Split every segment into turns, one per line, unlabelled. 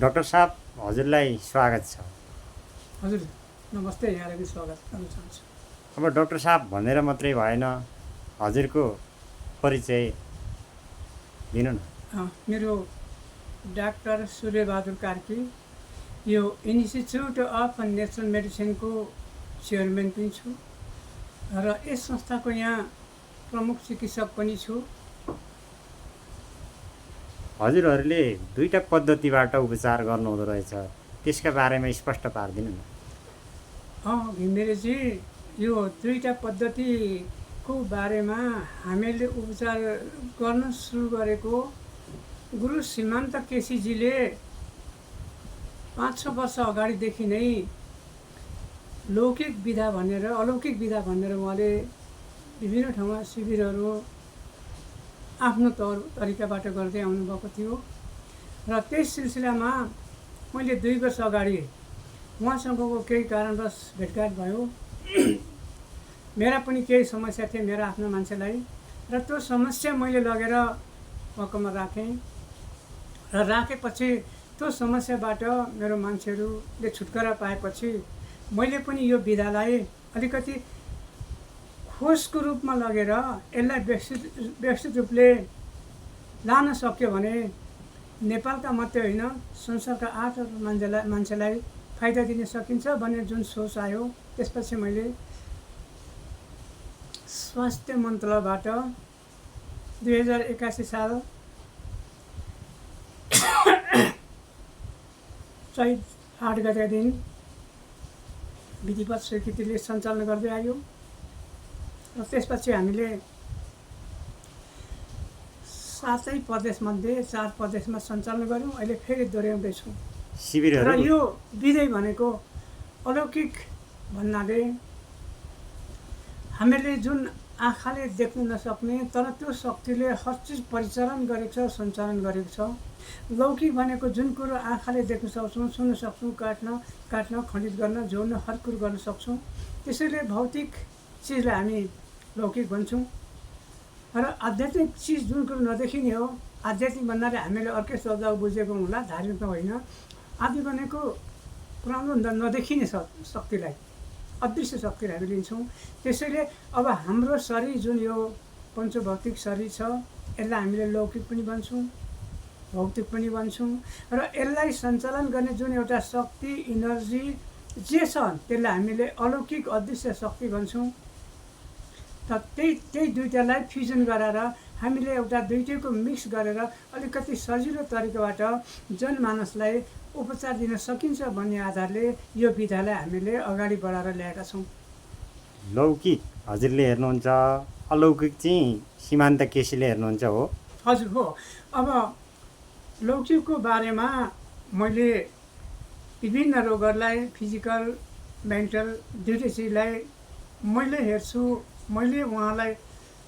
Doctor साहब हजुरलाई स्वागत छ।
हजुर नमस्ते, यहाँलाई पनि स्वागत गर्न चाहन्छु।
अब डाक्टर साहब भनेर मात्रै भएन, हजुरको परिचय दिनु न।
मेरो डाक्टर सूर्यबहादुर कार्की, यो इन्स्टिच्युट अफ नेचरल मेडिसिनको चेयरम्यान पनि छु र यस संस्थाको यहाँ प्रमुख चिकित्सक पनि छु।
हजुरहरूले दुईटा पद्धतिबाट उपचार गर्नुहुँदो रहेछ, त्यसका बारेमा स्पष्ट पारिदिनु न।
घिमिरेजी, यो दुईटा पद्धतिको बारेमा हामीले उपचार गर्न सुरु गरेको गुरु सीमान्त केसीजीले 5-6 वर्ष अगाडिदेखि नै लौकिक विधा भनेर अलौकिक विधा भनेर उहाँले विभिन्न ठाउँमा शिविरहरू आफ्नो तरिकाबाट गर्दै आउनुभएको थियो र त्यस सिलसिलामा मैले 2 वर्ष अगाडि उहाँसँगको केही कारणवश भेटघाट भयो। मेरा पनि केही समस्या थिए मेरा आफ्नो मान्छेलाई, र त्यो समस्या मैले लगेर उहाँकोमा राखेँ र राखेपछि त्यो समस्याबाट मेरो मान्छेहरूले छुटकारा पाएपछि मैले पनि यो विधालाई अलिकति खोजको रूपमा लगेर यसलाई व्यवस्थित रूपले लान सक्यो भने नेपालका मात्रै होइन संसारका 8 मान्छेलाई फाइदा दिन सकिन्छ भन्ने जुन सोच आयो, त्यसपछि मैले स्वास्थ्य मन्त्रालयबाट 2081 साल चैत 8 गतेका दिन विधिवत स्वीकृतिले सञ्चालन गर्दै आयो र त्यसपछि हामीले 7 प्रदेशमध्ये 4 प्रदेशमा सञ्चालन गऱ्यौँ। अहिले फेरि दोहोऱ्याउँदैछौँ। र यो विधि भनेको अलौकिक भन्नाले हामीले जुन आँखाले देख्न नसक्ने तर त्यो शक्तिले हर चिज परिचालन गरेको छ, सञ्चालन गरेको छ। लौकिक भनेको जुन कुरो आँखाले देख्न सक्छौँ, सुन्न सक्छौँ, काट्न खण्डित गर्न, जोड्न, हर कुरो गर्न सक्छौँ। त्यसैले भौतिक चिजलाई हामी लौकिक भन्छौँ र आध्यात्मिक चिज जुन कुरो नदेखिने हो, आध्यात्मिक भन्नाले हामीले अर्कै शब्द बुझेको होला, धार्मिक त होइन। आदि भनेको पुरानो नदेखिने शक्तिलाई, अदृश्य शक्तिलाई हामी लिन्छौँ। त्यसैले अब हाम्रो शरीर जुन यो पञ्चभौतिक शरीर छ, यसलाई हामीले लौकिक पनि भन्छौँ, भौतिक पनि भन्छौँ र यसलाई सञ्चालन गर्ने जुन एउटा शक्ति, इनर्जी जे छ त्यसलाई हामीले अलौकिक अदृश्य शक्ति भन्छौँ। त त्यही दुईटालाई फ्युजन गरेर हामीले एउटा दुईटैको मिक्स गरेर अलिकति सजिलो तरिकाबाट जनमानसलाई उपचार दिन सकिन्छ भन्ने आधारले यो विधालाई हामीले अगाडि बढाएर ल्याएका छौँ।
लौकिक हजुरले हेर्नुहुन्छ, अलौकिक चाहिँ सीमान्त केसीले हेर्नुहुन्छ हो?
हजुर हो। अब लौकिकको बारेमा मैले विभिन्न रोगहरूलाई, फिजिकल मेन्टल दुईटै चिजलाई मैले हेर्छु, मैले उहाँलाई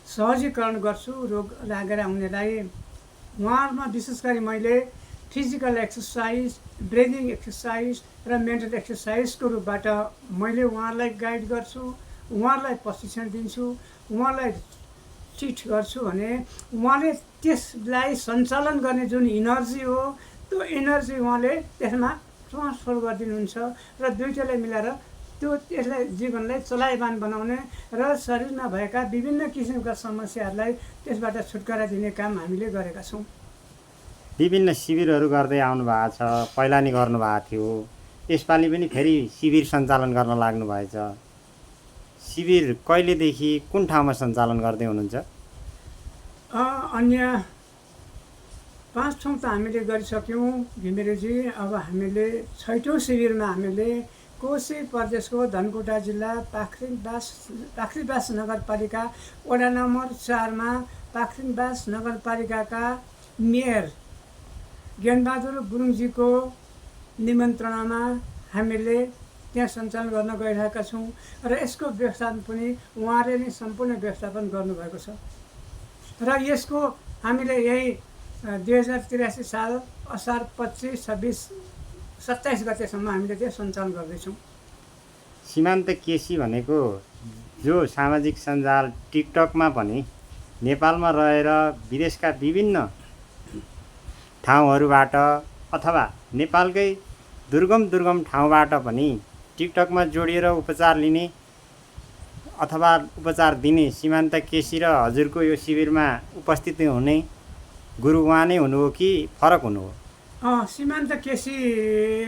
सहजीकरण गर्छु। रोग लागेर आउनेलाई उहाँहरूमा विशेष गरी मैले फिजिकल एक्सर्साइज, ब्रेदिङ एक्सर्साइज र मेन्टल एक्सर्साइजको रूपबाट मैले उहाँहरूलाई गाइड गर्छु, उहाँहरूलाई प्रशिक्षण दिन्छु, उहाँलाई ट्रिट गर्छु भने उहाँले त्यसलाई सञ्चालन गर्ने जुन इनर्जी हो, त्यो इनर्जी उहाँले त्यसमा ट्रान्सफर गरिदिनुहुन्छ र दुईटालाई मिलाएर त्यसलाई जीवनलाई चलायमान बनाउने र शरीरमा भएका विभिन्न किसिमका समस्याहरूलाई त्यसबाट छुटकारा दिने काम हामीले गरेका छौँ।
विभिन्न शिविरहरू गर्दै आउनु भएको छ, पहिला नि गर्नुभएको थियो, यसपालि पनि फेरि शिविर सञ्चालन गर्न लाग्नु भएछ। शिविर कहिलेदेखि कुन ठाउँमा सञ्चालन गर्दै हुनुहुन्छ?
अन्य 5 ठाउँ त हामीले गरिसक्यौँ घिमिरेजी। अब हामीले 6औँ शिविरमा हामीले कोशी प्रदेशको धनकुटा जिल्ला पाख्रीबास नगरपालिका वडा नम्बर 4 मा पाख्रीबास नगरपालिकाका मेयर ज्ञानबहादुर गुरुङजीको निमन्त्रणामा हामीले त्यहाँ सञ्चालन गर्न गइरहेका छौँ र यसको व्यवस्थापन पनि उहाँले नै सम्पूर्ण व्यवस्थापन गर्नुभएको छ र यसको हामीले यही 2083 साल असार 25, 26, 27 गतेसम्म हामीले त्यो सञ्चालन गर्दैछौँ।
सीमान्त केसी भनेको जो सामाजिक सञ्जाल टिकटकमा पनि नेपालमा रहेर विदेशका विभिन्न ठाउँहरूबाट अथवा नेपालकै दुर्गम ठाउँबाट पनि टिकटकमा जोडिएर उपचार लिने अथवा उपचार दिने सीमान्त केसी र हजुरको यो शिविरमा उपस्थित हुने गुरु उहाँ नै हुनु हो कि फरक हुनु हो?
सीमान्त केसी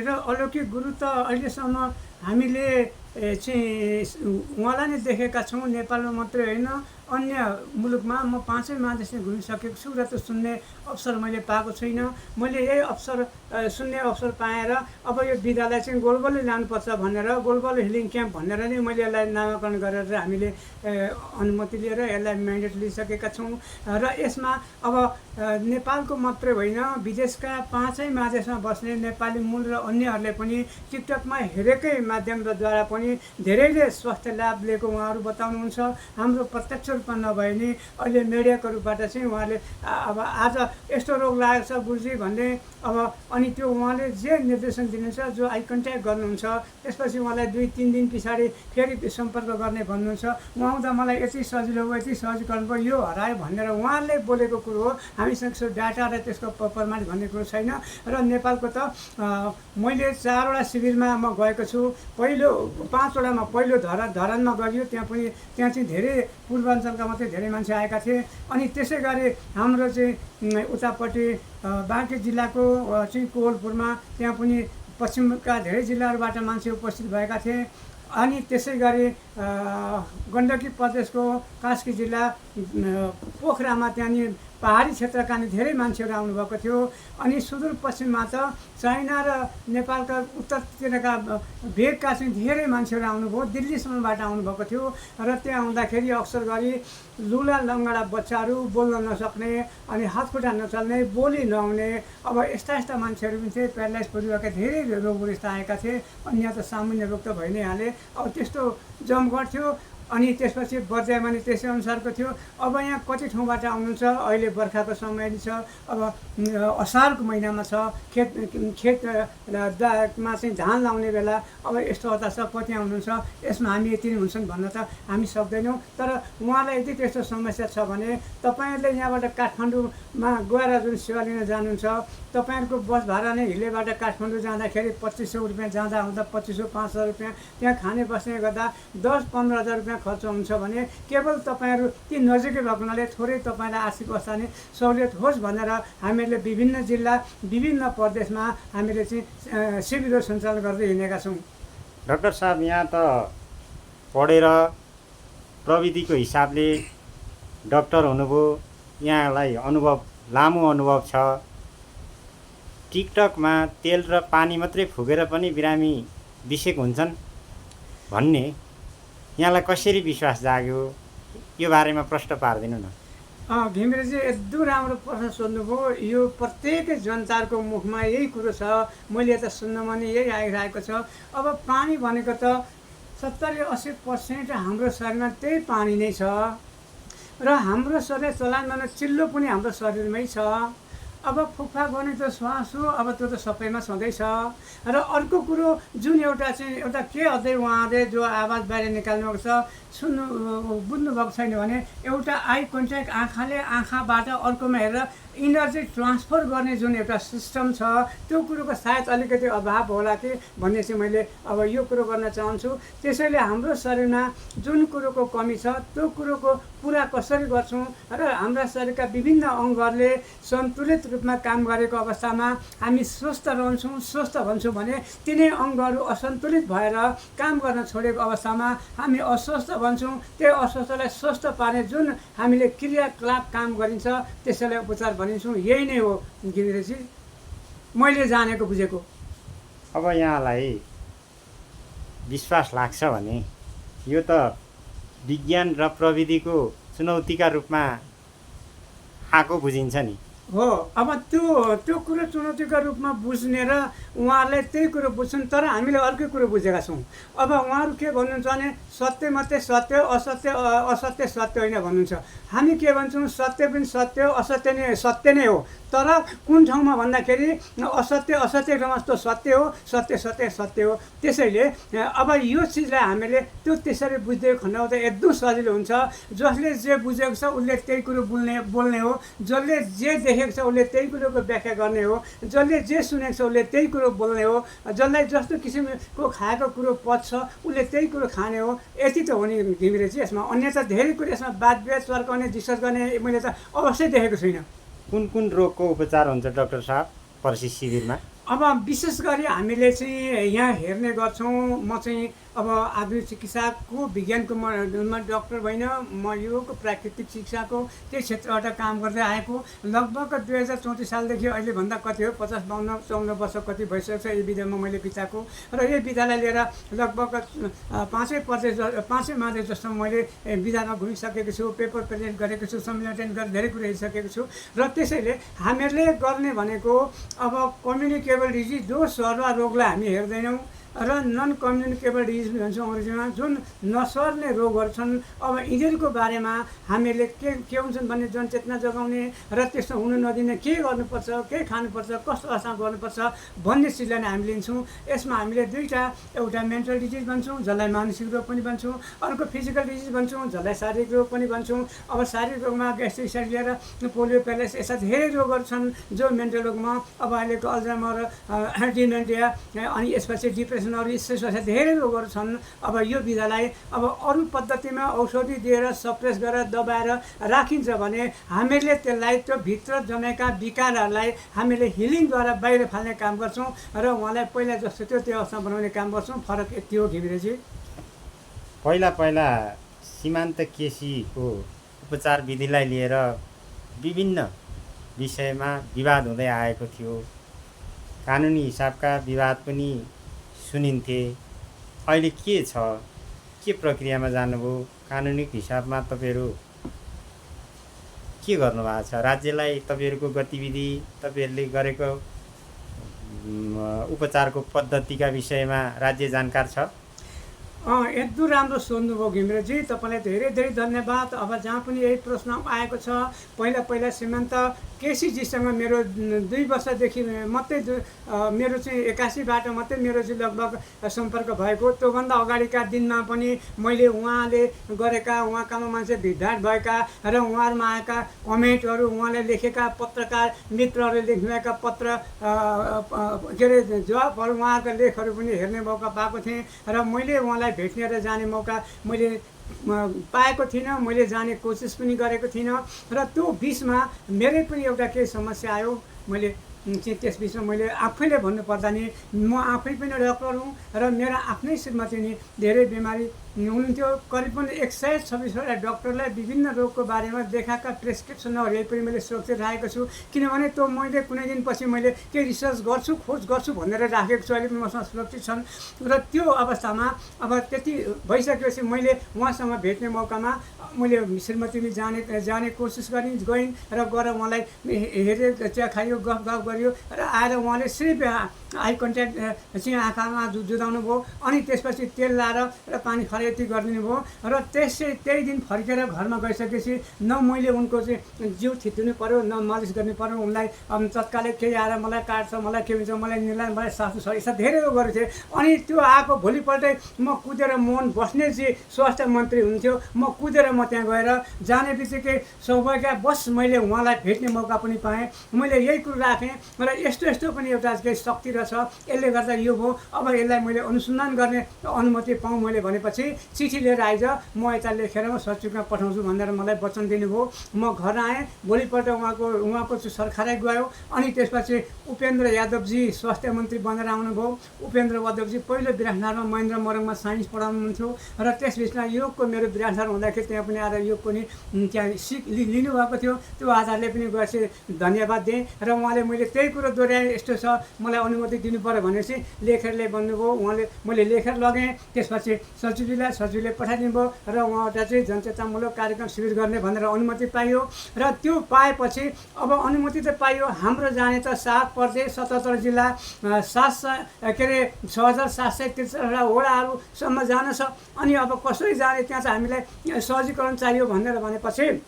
र अलौकिक गुरु त अहिलेसम्म हामीले चाहिँ उहाँलाई नै देखेका छौँ। नेपालमा मात्रै होइन, अन्य मुलुकमा म 5 महादेशमा घुमिसकेको छु र त्यो सुन्ने अवसर मैले पाएको छुइनँ। मैले यही अवसर सुन्ने अवसर पाएर अब यो विधालाई चाहिँ गोलबलले लानुपर्छ भनेर गोलबल हिलिङ क्याम्प भनेर नै मैले यसलाई नामाकरण गरेर हामीले अनुमति लिएर यसलाई म्यान्डेट लिइसकेका छौँ। र यसमा अब नेपालको मात्रै होइन, विदेशका 5 महादेशमा बस्ने नेपाली मूल र अन्यहरूले पनि टिकटकमा हेरेकै माध्यमद्वारा पनि धेरैले स्वास्थ्य लाभ लिएको उहाँहरू बताउनुहुन्छ। हाम्रो प्रत्यक्ष रूपमा नभए नि अहिले मिडियाको रूपबाट चाहिँ उहाँले अब आज यस्तो रोग लागेको छ गुरुजी भन्ने अब अनि त्यो उहाँले जे निर्देशन दिनुहुन्छ, जो आई कन्ट्याक्ट गर्नुहुन्छ, त्यसपछि उहाँलाई 2-3 दिन पछाडि फेरि सम्पर्क गर्ने भन्नुहुन्छ। उहाँ आउँदा मलाई यति सजिलो भयो, यति सहज गर्नुभयो, यो हरायो भनेर उहाँले बोलेको कुरो हो। हामीसँग सो डाटा र त्यसको प्रमाणित भन्ने कुरो छैन। र नेपालको त मैले 4वटा शिविरमा म गएको छु। पहिलो 5वटामा पहिलो धरानमा गरियो, त्यहाँ चाहिँ धेरै पूर्वाञ्चलका मात्रै धेरै मान्छे आएका थिए। अनि त्यसै गरी हाम्रो चाहिँ उतापट्टि बाँकी जिल्लाको चाहिँ कोवलपुरमा त्यहाँ पनि पश्चिमका धेरै जिल्लाहरूबाट मान्छे उपस्थित भएका थिए। अनि त्यसै गरी गण्डकी प्रदेशको कास्की जिल्ला पोखरामा त्यहाँनिर पहाडी क्षेत्रका नि धेरै मान्छेहरू आउनुभएको थियो। अनि सुदूरपश्चिममा त चाइना र नेपालका उत्तरतिरका भेगका चाहिँ धेरै मान्छेहरू आउनुभयो, दिल्लीसम्मबाट आउनुभएको थियो। र त्यहाँ आउँदाखेरि अक्सर गरी लुला लङ्गडा बच्चाहरू, बोल्न नसक्ने अनि हातखुट्टा नचल्ने, बोली नहुने, अब यस्ता मान्छेहरू पनि थिए। प्यारालाइज परिवारका धेरै रोगहरू यस्ता आएका थिए। अनि यहाँ त सामान्य रोग त भइ नै हाले। अब त्यस्तो जमघट थियो। अनि त्यसपछि बर्दियामा नि त्यसै अनुसारको थियो। अब यहाँ कति ठाउँबाट आउनुहुन्छ, अहिले बर्खाको समय छ, अब असारको महिनामा छ, खेतमा चाहिँ धान लाउने बेला, अब यस्तो अवस्था छ, कति आउनुहुन्छ, यसमा हामी यति नै हुन्छन् भन्न त हामी सक्दैनौँ। तर उहाँलाई यदि त्यस्तो समस्या छ भने तपाईँहरूले यहाँबाट काठमाडौँमा गएर जुन सेवा लिन जानुहुन्छ, तपाईँहरूको बस भाडा नै हिलेबाट काठमाडौँ जाँदाखेरि 2500 रुपियाँ, जाँदा आउँदा 2500 500 रुपियाँ, त्यहाँ खाने बस्ने गर्दा 10-15 हजार रुपियाँ खर्च हुन्छ भने केवल तपाईँहरू ती नजिकै भएको हुनाले थोरै तपाईँलाई आर्थिक अवस्था नै सहुलियत होस् भनेर हामीहरूले विभिन्न जिल्ला, विभिन्न प्रदेशमा हामीले चाहिँ शिविर सञ्चालन गर्दै हिँडेका छौँ।
डाक्टर साहब, यहाँ त पढेर प्रविधिको हिसाबले डाक्टर हुनुभयो, यहाँलाई लामो अनुभव छ। टिकटकमा तेल र पानी मात्रै फुकेर पनि बिरामी बिसेक हुन्छन् भन्ने यहाँलाई कसरी विश्वास जाग्यो? यो बारेमा प्रश्न पारिदिनु न।
घिमिरेजी एकदम राम्रो प्रश्न सोध्नुभयो। यो प्रत्येक जनताको मुखमा यही कुरो छ, मैले त सुन्नमा नि यही आइरहेको छ। अब पानी भनेको त 70-80% हाम्रो शरीरमा त्यही पानी नै छ र हाम्रो शरीर चलानमा चिल्लो पनि हाम्रो शरीरमै छ। अब फुकफाक गर्ने त श्वास हो, अब त्यो त सबैमा छँदैछ। र अर्को कुरो जुन एउटा के अझै उहाँले जो आवाज बाहिर निकाल्नुभएको छ बुझ्नुभएको छैन भने एउटा आई कन्ट्याक्ट, आँखाले आँखाबाट अर्कोमा हेरेर इनर्जी ट्रान्सफर गर्ने जुन एउटा सिस्टम छ, त्यो कुरोको सायद अलिकति अभाव होला कि भन्ने चाहिँ मैले अब यो कुरो गर्न चाहन्छु। त्यसैले हाम्रो शरीरमा जुन कुरोको कमी छ त्यो कुरोको पुरा कसरी गर्छौँ र हाम्रा शरीरका विभिन्न अङ्गहरूले सन्तुलित रूपमा काम गरेको अवस्थामा हामी स्वस्थ रहन्छौँ। स्वस्थ भन्छौँ भने तिनै अङ्गहरू असन्तुलित भएर काम गर्न छोडेको अवस्थामा हामी अस्वस्थ भन्छौँ। त्यो अस्वस्थलाई स्वस्थ पार्ने जुन हामीले क्रियाकलाप काम गरिन्छ त्यसैलाई उपचार भनिन्छौँ। यही नै हो गिरिजी, मैले जानेको बुझेको।
अब यहाँलाई विश्वास लाग्छ भने यो त विज्ञान र प्रविधिको चुनौतीका रूपमा आएको बुझिन्छ नि।
हो, अब त्यो कुरो चुनौतीका रूपमा बुझ्ने र उहाँहरूले त्यही कुरो बुझ्छन्, तर हामीले अर्कै कुरो बुझेका छौँ। अब उहाँहरू के भन्नुहुन्छ भने सत्य मात्रै सत्य, असत्य सत्य होइन भन्नुहुन्छ। हामी के भन्छौँ, सत्य पनि सत्य, असत्य नै सत्य नै हो। तर कुन ठाउँमा भन्दाखेरि असत्य ठाउँमा त सत्य हो, सत्य सत्य हो। त्यसैले अब यो चिजलाई हामीले त्यो त्यसरी बुझ्दै खण्डाउँदा एकदम सजिलो हुन्छ। जसले जे बुझेको छ उसले त्यही कुरो बोल्ने हो, जसले जे देखेको देखेको छ उसले त्यही कुरोको व्याख्या गर्ने हो, जसले जे सुनेको छ उसले त्यही कुरो बोल्ने हो, जसलाई जस्तो किसिमको खाएको कुरो पच्छ उसले त्यही कुरो खाने हो। यति त हो नि घिमिरेजी यसमा, अन्यथा धेरै कुरो यसमा वाद विवाद चर्काउने डिस्कस गर्ने मैले त अवश्य देखेको छुइनँ।
कुन रोगको उपचार हुन्छ डाक्टर साहब पर्सि शिविरमा?
अब विशेष गरी हामीले चाहिँ यहाँ हेर्ने गर्छौँ, म चाहिँ अब आधुनिक चिकित्साको विज्ञानको म डक्टर होइन, म योको प्राकृतिक चिकित्साको त्यही क्षेत्रबाट काम गर्दै आएको। लगभग 2034 सालदेखि अहिलेभन्दा कति हो 50-52-54 वर्ष कति भइसकेको छ यो विधामा मैले बिताएको र यो विधालाई लिएर लगभग 5 मादे जस्तो मैले विधामा घुमिसकेको छु, पेपर प्रेजेन्ट गरेको छु, सम्मेलन एटेन्ड गरेर धेरै कुरा हेरिसकेको छु। र त्यसैले हामीहरूले गर्ने भनेको अब कम्युनिकेबल डिजिज जो सर्वा रोगलाई हामी हेर्दैनौँ र नन कम्युनिकेबल डिजिज भन्छौँ अङ्ग्रेजीमा, जुन नसर्ने रोगहरू छन्। अब यिनीहरूको बारेमा हामीहरूले के हुन्छन् भने जनचेतना जगाउने र त्यस्तो हुनु नदिने के गर्नुपर्छ, के खानुपर्छ, कस्तो अवस्थामा गर्नुपर्छ भन्ने चिजलाई नै हामी लिन्छौँ। यसमा हामीले दुईवटा, एउटा मेन्टल डिजिज भन्छौँ जसलाई मानसिक रोग पनि भन्छौँ, अर्को फिजिकल डिजिज भन्छौँ जसलाई शारीरिक रोग पनि भन्छौँ। अब शारीरिक रोगमा ग्यास्ट्रिक लिएर पोलियो प्यारालाइसिस यस्ता धेरै रोगहरू छन् जो मेन्टल रोगमा अब अहिलेको अल्जाइमर, डिमेन्टिया अनि यसपछि डिप्रेसन धेरै रोगहरू छन्। अब यो विधालाई अब अरू पद्धतिमा औषधि दिएर सप्रेस गरेर दबाएर राखिन्छ भने हामीले त्यसलाई त्यो भित्र जमेका विकारहरूलाई हामीले हिलिङद्वारा बाहिर फाल्ने काम गर्छौँ र उहाँलाई पहिला जस्तो थियो त्यो अवस्था बनाउने काम गर्छौँ। फरक यति हो घिमिरेजी।
पहिला सीमान्त केसीको उपचार विधिलाई लिएर विभिन्न विषयमा विवाद हुँदै आएको थियो, कानुनी हिसाबका विवाद पनि सुनिन्थे। अहिले के छ, के प्रक्रियामा जानुभयो? कानुनी हिसाबमा तपाईँहरू के गर्नुभएको छ? राज्यलाई तपाईँहरूको गतिविधि, तपाईँहरूले गरेको उपचारको पद्धतिका विषयमा राज्य जानकार छ?
एकदम राम्रो सोध्नुभयो घिमिरेजी, तपाईँलाई धेरै धेरै धन्यवाद। अब जहाँ पनि यही प्रश्न आएको छ, पहिला सीमान्त केसीजीसँग मेरो 2 वर्षदेखि मात्रै मेरो चाहिँ 81बाट मात्रै मेरो चाहिँ लगभग सम्पर्क भएको। त्योभन्दा अगाडिका दिनमा पनि मैले उहाँले गरेका, उहाँकामा मान्छे भिडभाड भएका र उहाँहरूमा आएका कमेन्टहरू, उहाँले लेखेका पत्रकार मित्रहरूले लेख्नुभएका पत्र के अरे जवाबहरू, उहाँका लेखहरू पनि हेर्ने मौका पाएको थिएँ र मैले उहाँलाई भेट्ने र जाने मौका मैले पाएको थिइनँ। मैले जाने कोसिस पनि गरेको थिइनँ र त्यो बिचमा मेरै पनि एउटा केही समस्या आयो। मैले त्यस बिचमा मैले आफैले भन्नुपर्दा नि म आफै पनि डक्टर हुँ र मेरो आफ्नै श्रीमती नि धेरै बिमारी हुनुहुन्थ्यो। करिबन 126वटा डक्टरलाई विभिन्न रोगको बारेमा देखाएका प्रेसक्रिप्सनहरू यही पनि मैले सुरक्षित राखेको छु, किनभने त्यो मैले कुनै दिनपछि मैले केही रिसर्च गर्छु, खोज गर्छु भनेर राखेको छु, अहिले पनि मसँग सुरक्षित छन्। र त्यो अवस्थामा अब त्यति भइसकेपछि मैले उहाँसँग भेट्ने मौकामा मैले श्रीमतीले जाने कोसिस गइन् र गएर उहाँलाई हेरेर चिया खायो, गफ गरियो र आएर उहाँले सिर्फ आई कन्ट्याक्ट चाहिँ आँखामा जुदाउनु भयो। अनि त्यसपछि तेल लाएर र पानी खरेती गरिदिनु भयो र त्यही दिन फर्केर घरमा गइसकेपछि न मैले उनको चाहिँ जिउ थिच्नु पऱ्यो, न मालिस गर्नु पऱ्यो, उनलाई तत्कालै केही आएर मलाई काट्छ, मलाई के हुन्छ, मलाई निला, मलाई सासु छ, यस्ता धेरै रोगहरू थिए। अनि त्यो आएको भोलिपल्टै म कुदेर मोहन बस्नेतजी स्वास्थ्य मन्त्री हुन्थ्यो, म कुदेर म त्यहाँ गएर जाने बित्तिकै सौभाग्यवश मैले उहाँलाई भेट्ने मौका पनि पाएँ। मैले यही कुरो राखेँ र यस्तो पनि एउटा केही शक्ति रहेछ, यसले गर्दा यो भयो, अब यसलाई मैले अनुसन्धान गर्ने अनुमति पाऊँ मैले भनेपछि चिठी लिएर आइज, म यता लेखेर म सचिवमा पठाउँछु भनेर मलाई वचन दिनुभयो। म घर आएँ, भोलिपल्ट उहाँको सरकारै गयो। अनि त्यसपछि उपेन्द्र यादवजी स्वास्थ्य मन्त्री बनेर आउनुभयो। उपेन्द्र यादवजी पहिलो विराटनगरमा महेन्द्र मोरङमा साइन्स पढाउनुहुन्थ्यो र त्यसबिचमा योगको मेरो विराटनगर हुँदाखेरि त्यहाँ पनि आएर योग पनि त्यहाँ लिनुभएको थियो। त्यो आधारले पनि गएपछि धन्यवाद दिएँ र उहाँले मैले त्यही कुरो दोहोऱ्याएँ, यस्तो छ मलाई अनुमति दिनु पऱ्यो भनेपछि लेखेरले भन्नुभयो। उहाँले मैले लेखेर लगेँ, त्यसपछि सचिवले पठाइदिनु भयो र उहाँबाट चाहिँ जनचेतनामूलक कार्यक्रम शिविर गर्ने भनेर अनुमति पाइयो। र त्यो पाएपछि अब अनुमति त पाइयो, हाम्रो जाने त 7 प्रदेश 77 जिल्ला 6763वटा वडाहरूसम्म जान छ। अनि अब कसरी जाने, त्यहाँ चाहिँ हामीलाई सहजीकरण चाहियो भनेपछि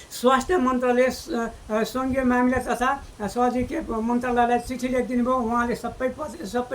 स्वास्थ्य मन्त्रालय सङ्घीय मामिला तथा सहजी मन्त्रालयलाई चिठी लेखिदिनु भयो। उहाँले सबै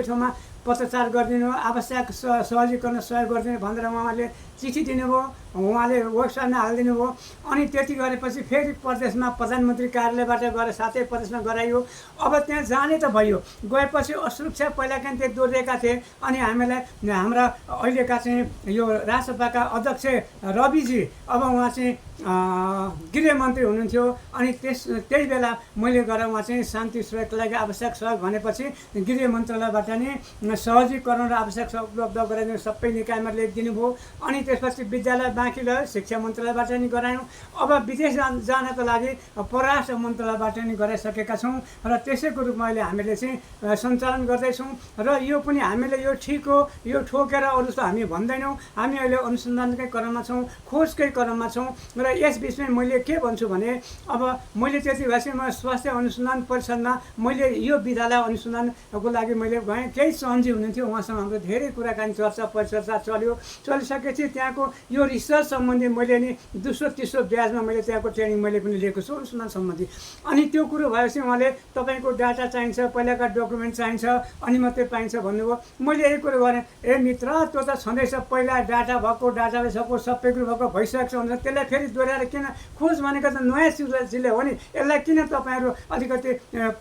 ठाउँमा पत्रचार गरिदिनु, आवश्यक सहजीकरण सहयोग गरिदिनु भनेर उहाँले चिठी दिनुभयो, उहाँले वेबसाइटमा हालिदिनु भयो। अनि त्यति गरेपछि फेरि प्रदेशमा प्रधानमन्त्री कार्यालयबाट गएर 7 प्रदेशमा गराइयो। अब त्यहाँ जाने त भयो, गएपछि असुरक्षा पहिलादेखि त्यो दोहोरिएका थिए। अनि हामीलाई हाम्रा अहिलेका चाहिँ यो राजसभाका अध्यक्ष रविजी, अब उहाँ चाहिँ गृहमन्त्री हुनुहुन्थ्यो। अनि त्यही बेला मैले गएर उहाँ चाहिँ शान्ति सुरक्षाको लागि आवश्यक सहयोग भनेपछि गृह मन्त्रालयबाट नि सहजीकरण र आवश्यक सहयोग उपलब्ध गराइदिनु सबै निकायमा लेखिदिनु भयो। अनि त्यसपछि विद्यालय बाँकी रह्यो, शिक्षा मन्त्रालयबाट नि गरायौँ। अब विदेश जानको लागि परराष्ट्र मन्त्रालयबाट नि गराइसकेका छौँ र त्यसैको रूपमा अहिले हामीले चाहिँ सञ्चालन गर्दैछौँ। र यो पनि हामीले यो ठिक हो, यो ठोकेर अरू त हामी भन्दैनौँ। हामी अहिले अनुसन्धानकै क्रममा छौँ, खोजकै क्रममा छौँ। र यस बिचमा मैले के भन्छु भने अब मैले त्यति भएपछि म स्वास्थ्य अनुसन्धान परिषदमा मैले यो विद्यालय अनुसन्धानको लागि मैले गएँ। केही चन्जी हुनुहुन्थ्यो, उहाँसँग हाम्रो धेरै कुराकानी चर्चा परिचर्चा चलिसकेपछि त्यहाँको यो रिसर्च सम्बन्धी मैले नि 200-300 ब्याजमा मैले त्यहाँको ट्रेनिङ मैले पनि लिएको छु अनुसन्धान सम्बन्धी। अनि त्यो कुरो भएपछि उहाँले तपाईँको डाटा चाहिन्छ, पहिलाका डकुमेन्ट चाहिन्छ अनि मात्रै पाइन्छ भन्नुभयो। मैले यही कुरो गरेँ, ए मित्र त्यो त छँदैछ, पहिला डाटा भएको डाटाबेस भएको सबै कुरो भएको भइसकेको छ भने त्यसलाई फेरि दोहोऱ्याएर किन? खोज भनेको त नयाँ चिजले हो नि, यसलाई किन तपाईँहरू अलिकति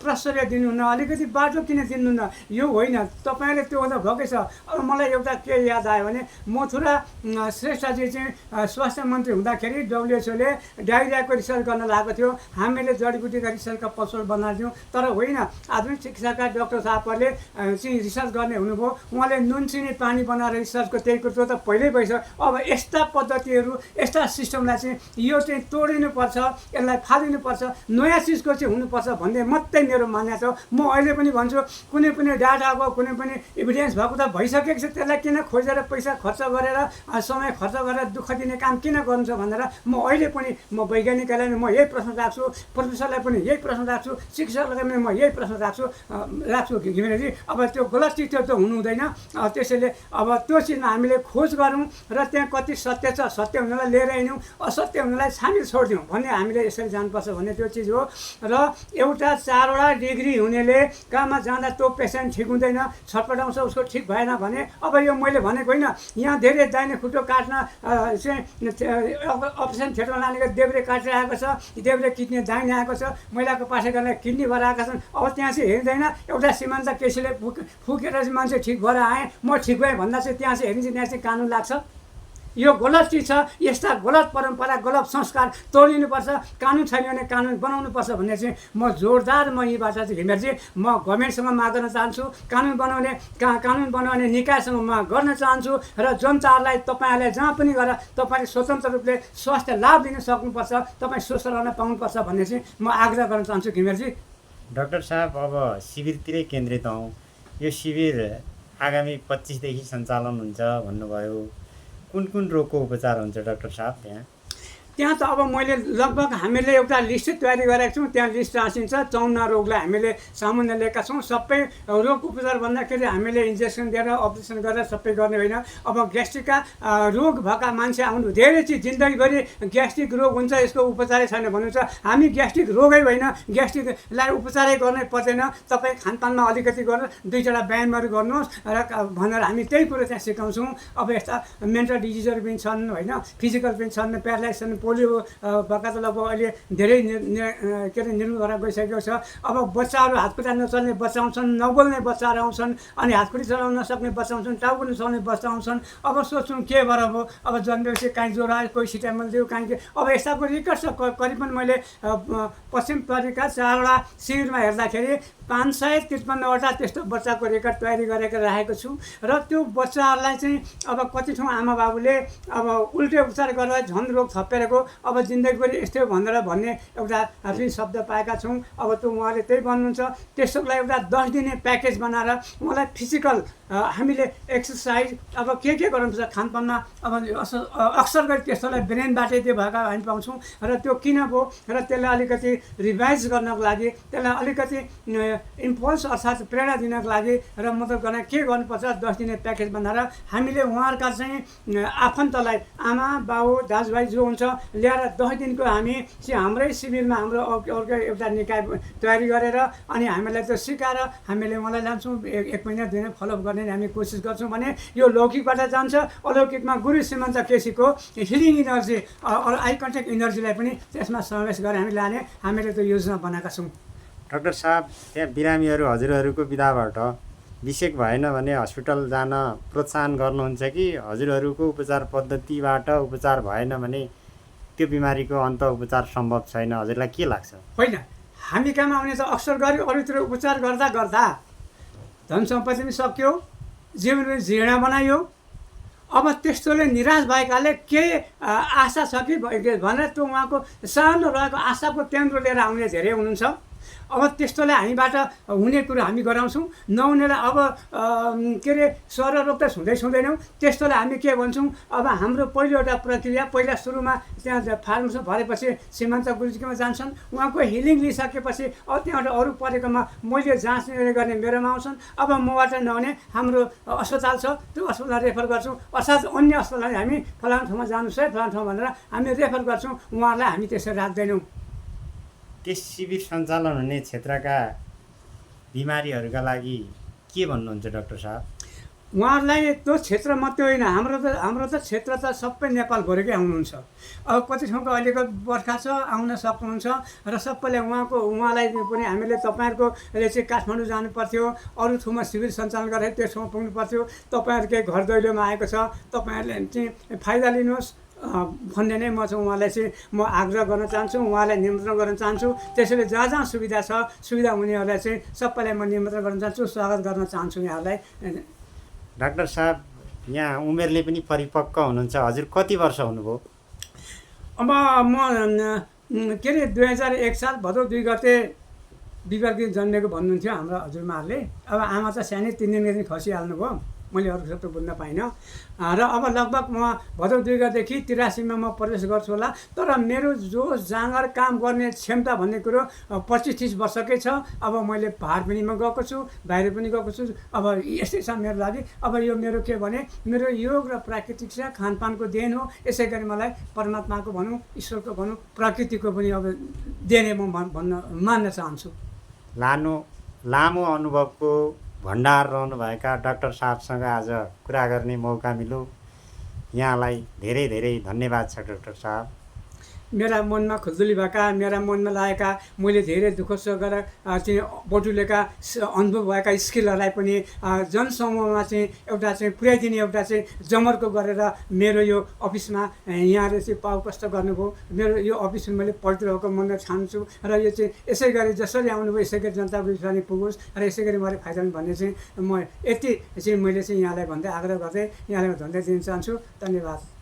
प्रश्रय दिनुहुन्न, अलिकति बाटो किन दिनुहुन्न? यो होइन, तपाईँले त्यो त भएकै छ। अब मलाई एउटा के याद आयो भने मथुरा श्रेष्ठजी चाहिँ स्वास्थ्य मन्त्री हुँदाखेरि WHO ले डायरियाको रिसर्च गर्न लागेको थियो। हामीले जडीबुटीका रिसर्चका पसल बनाइदियौँ। तर होइन, आधुनिक चिकित्साका डाक्टर साहबहरूले चाहिँ रिसर्च गर्ने हुनुभयो। उहाँले नुन चिनी पानी बनाएर रिसर्चको त्यही कुरो त पहिल्यै भइसक्यो। अब यस्ता पद्धतिहरू, यस्ता सिस्टमलाई चाहिँ यो चाहिँ तोडिनुपर्छ, यसलाई फालिनुपर्छ, नयाँ चिजको चाहिँ हुनुपर्छ भन्ने मात्रै मेरो मान्यता छ। म अहिले पनि भन्छु, कुनै पनि डाटा भएको, कुनै पनि इभिडेन्स भएको त भइसकेको छ, त्यसलाई किन खोजेर पैसा खर्च गरेर समय खर्च गरेर दुःख दिने काम किन गर्नु छ भनेर म अहिले पनि म वैज्ञानिकलाई म यही प्रश्न राख्छु, प्रोफेसरलाई पनि यही प्रश्न राख्छु, शिक्षकलाई पनि म यही प्रश्न राख्छु घिमिरेजी। अब त्यो गलत चिज त हुनु हुँदैन। त्यसैले अब त्यो चिजमा हामीले खोज गरौँ र त्यहाँ कति सत्य छ, सत्य हुनलाई लिएर हिँड्यौँ, असत्य हुनलाई छामेल छोडिदिउँ भन्ने हामीले यसरी जानुपर्छ भन्ने त्यो चिज हो। र एउटा 4वटा डिग्री हुनेले कहाँमा जाँदा त्यो पेसेन्ट ठिक हुँदैन, छटपटाउँछ, उसको ठिक भएन भने अब यो मैले भनेको होइन। यहाँ धेरै दाहिने खुट्टो काट्न चाहिँ अपरेसन थिएटरमा लानेको देब्रे काटेर आएको छ, देब्रे किडनी दाहिने आएको छ, महिलाको पाठेघरलाई किडनी भएर आएका छन्। अब त्यहाँ चाहिँ हेर्दैन, एउटा सीमान्त केसीले फुकेर चाहिँ मान्छे ठिक भएर आएँ, म ठिक भएँ भन्दा चाहिँ त्यहाँ चाहिँ हेरिन्छ, त्यहाँ चाहिँ कानुन लाग्छ। यो गलत चिज छ। यस्ता गलत परम्परा, गलत संस्कार तोडिनुपर्छ। कानुन छैन भने कानुन बनाउनुपर्छ भन्ने चाहिँ म जोरदार म यहीबाट चाहिँ घिमिरेजी म गभर्मेन्टसँग माग गर्न चाहन्छु। कानुन बनाउने निकायसँग माग गर्न चाहन्छु र जनताहरूलाई तपाईँहरूले जहाँ पनि गएर तपाईँले स्वतन्त्र रूपले स्वास्थ्य लाभ दिन सक्नुपर्छ, तपाईँ स्वस्थ रहन पाउनुपर्छ भन्ने चाहिँ म आग्रह गर्न चाहन्छु घिमिरेजी।
डाक्टर साहब, अब शिविरतिरै केन्द्रित हौँ। यो शिविर आगामी 25देखि सञ्चालन हुन्छ भन्नुभयो। कुन कुन रोगको उपचार हुन्छ डाक्टर साहब त्यहाँ?
त्यहाँ त अब मैले लगभग हामीले एउटा लिस्ट तयारी गरेका छौँ। त्यहाँ लिस्ट रासिन्छ। 54 रोगलाई हामीले सामान्य लिएका छौँ। सबै रोग उपचार भन्दाखेरि हामीले इन्जेक्सन दिएर अपरेसन गरेर सबै गर्ने होइन। अब ग्यास्ट्रिकका रोग भएका मान्छे आउनु, धेरै चिज जिन्दगीभरि ग्यास्ट्रिक रोग हुन्छ, यसको उपचारै छैन भन्नुहुन्छ। हामी ग्यास्ट्रिक रोगै होइन, ग्यास्ट्रिकलाई उपचारै गर्नै पर्दैन। तपाईँ खानपानमा अलिकति गर्नु, 2-4 व्यायामहरू गर्नुहोस् र भनेर हामी त्यही कुरो त्यहाँ सिकाउँछौँ। अब यस्ता मेन्टल डिजिजहरू पनि छन् होइन, फिजिकल पनि छन्, प्यारालाइज, पोलियो भएका त लगभग अहिले धेरै के अरे निर्मूल भएर गइसकेको छ। अब बच्चाहरू हातखुट्टा नचल्ने बच्चा आउँछन्, नबोल्ने बच्चाहरू आउँछन्, अनि हातखुट्टी चलाउन नसक्ने बच्चा आउँछन्, टाउको नचल्ने बच्चा आउँछन्। अब सोच्छौँ के भएर अब जन्मेपछि काहीँ ज्वरो आयो, कोही सिटामल दियो, काहीँ के। अब यस्ताको रिकर्ड छ। करिबन मैले पश्चिम तरिका 4वटा शिविरमा हेर्दाखेरि 553वटा त्यस्तो बच्चाको रेकर्ड तयारी गरेर राखेको छु। र त्यो बच्चाहरूलाई चाहिँ अब कति ठाउँ आमा बाबुले अब उल्टे उपचार गरेर झन् रोग थपेर अब जिन्दगीभरि यस्तै भनेर भन्ने एउटा फेरि शब्द पाएका छौँ। अब त्यो उहाँले त्यही भन्नुहुन्छ। त्यसको लागि एउटा 10 दिने प्याकेज बनाएर उहाँलाई फिजिकल हामीले एक्सर्साइज अब के गर्नुपर्छ खानपानमा, अब अक्सर गरी त्यस्तोलाई ब्रेनबाटै त्यो भएका हामी पाउँछौँ। र त्यो किन भयो र त्यसलाई अलिकति रिभाइज गर्नको लागि, त्यसलाई अलिकति इम्पल्स अर्थात् प्रेरणा दिनको लागि र मतलब गर्न के गर्नुपर्छ 10 दिने प्याकेज बनाएर हामीले उहाँहरूका चाहिँ आफन्तलाई, आमा बाउ दाजुभाइ जो हुन्छ ल्याएर 10 दिनको हामी चाहिँ हाम्रै शिविरमा हाम्रो अर्को एउटा निकाय तयारी गरेर अनि हामीलाई त्यो सिकाएर हामीले उहाँलाई लान्छौँ। 1 महिना 2 महिना फलोअप गर्ने भन्ने हामी कोसिस गर्छौँ भने यो लौकिकबाट जान्छ अलौकिकमा गुरु श्रीमन्त केसीको हिलिङ इनर्जी आई कन्ट्याक्ट इनर्जीलाई पनि त्यसमा समावेश गरेर हामी लाने हामीले त्यो योजना बनाएका छौँ।
डाक्टर साहब, त्यहाँ बिरामीहरू हजुरहरूको विधाबाट बिसेक भएन भने हस्पिटल जान प्रोत्साहन गर्नुहुन्छ कि हजुरहरूको उपचार पद्धतिबाट उपचार भएन भने त्यो बिमारीको अन्त उपचार सम्भव छैन, हजुरलाई के लाग्छ?
होइन, हामी कहाँमा आउने त अक्सर गरी अरूतिर उपचार गर्दा गर्दा धन सम्पत्ति पनि सक्यो, जीवन पनि जीर्ण बनायो। अब त्यस्तोले निराश भएकाले के आशा छ कि भनेर त्यो उहाँको सानो रहेको आशाको केन्द्र लिएर आउने धेरै हुनुहुन्छ। अब त्यस्तोलाई हामीबाट हुने कुरो हामी गराउँछौँ, नहुनेलाई अब के अरे स्वर रोग त छुँदैनौँ। त्यस्तोलाई हामी के भन्छौँ, अब हाम्रो पहिलो एउटा प्रक्रिया पहिला सुरुमा त्यहाँ फार्मेसीमा भरेपछि श्रीमन्त गुरुजीकोमा जान्छन्, उहाँको हिलिङ लिइसकेपछि त्यहाँबाट अरू परेकोमा मैले जाँच गर्ने मेरोमा आउँछन्। अब मबाट नहुने हाम्रो अस्पताल छ, त्यो अस्पताल रेफर गर्छौँ, अर्थात् अन्य अस्पताललाई हामी फलाना ठाउँमा जानुहोस् है फलाना ठाउँ भनेर हामी रेफर गर्छौँ, उहाँहरूलाई हामी त्यसरी राख्दैनौँ।
त्यस शिविर सञ्चालन हुने क्षेत्रका बिमारीहरूका लागि के भन्नुहुन्छ डाक्टर साहब?
उहाँहरूलाई त्यो क्षेत्र मात्रै होइन, हाम्रो त क्षेत्र त सबै नेपालभरिकै आउनुहुन्छ। अब कति ठाउँको अहिलेको बर्खा छ, आउन सक्नुहुन्छ र सबैले उहाँलाई पनि हामीले तपाईँहरूकोले चाहिँ काठमाडौँ जानु पर्थ्यो, अरू ठाउँमा शिविर सञ्चालन गरेर त्यो ठाउँमा पुग्नु पर्थ्यो, तपाईँहरूकै घर दैलोमा आएको छ, तपाईँहरूले चाहिँ फाइदा लिनुहोस् भन्ने नै म चाहिँ उहाँलाई चाहिँ म आग्रह गर्न चाहन्छु, उहाँलाई निमन्त्रण गर्न चाहन्छु। त्यसैले जहाँ जहाँ सुविधा छ, सुविधा हुनेहरूलाई चाहिँ सबैलाई म निमन्त्रण गर्न चाहन्छु, स्वागत गर्न चाहन्छु यहाँलाई।
डाक्टर साहब, यहाँ उमेरले पनि परिपक्व हुनुहुन्छ, हजुर कति वर्ष हुनुभयो?
अब म के अरे 2001 साल भदौ 2 गते बिहिबार दिन जन्मेको भन्नुहुन्थ्यो हाम्रो हजुरमाहरूले। अब आमा त सानै 3 दिन खसिहाल्नुभयो, मैले अरू शब्द बुझ्न पाइनँ। र अब लगभग म भदौ 2 गतेदेखि 83मा म प्रवेश गर्छु होला। तर मेरो जो जाँगर काम गर्ने क्षमता भन्ने कुरो 25-30 वर्षकै छ। अब मैले पहाड पिँढीमा गएको छु, बाहिर पनि गएको छु। अब यस्तै छ मेरो लागि। अब यो मेरो के भने मेरो योग र प्राकृतिक छ, खानपानको देन हो। यसै गरी मलाई परमात्माको भनौँ, ईश्वरको भनौँ, प्रकृतिको पनि अब देन म मान्न चाहन्छु।
लामो अनुभवको भण्डार रहनुभएका डाक्टर साहबसँग आज कुरा गर्ने मौका मिल्यो। यहाँलाई धेरै धेरै धन्यवाद छ डाक्टर साहब।
मेरा मनमा खुल्दुली भएका, मेरा मनमा लागेका, मैले धेरै दुःख सुख गरेर चाहिँ बटुलेका अनुभव भएका स्किलहरूलाई पनि जनसमूहमा चाहिँ एउटा चाहिँ पुर्याइदिने एउटा चाहिँ जमर्को गरेर मेरो यो अफिसमा यहाँले चाहिँ पाउ कष्ट गर्नुभयो। मेरो यो अफिसमा मैले पढिरहेको मन ठान्छु र यो चाहिँ यसै गरी जसरी आउनुभयो यसै गरी जनताको बिचमा पुगोस् र यसै गरी मलाई फाइदा भन्ने चाहिँ म यति चाहिँ मैले चाहिँ यहाँलाई भन्दै आग्रह गर्दै यहाँलाई धन्यवाद दिन चाहन्छु। धन्यवाद।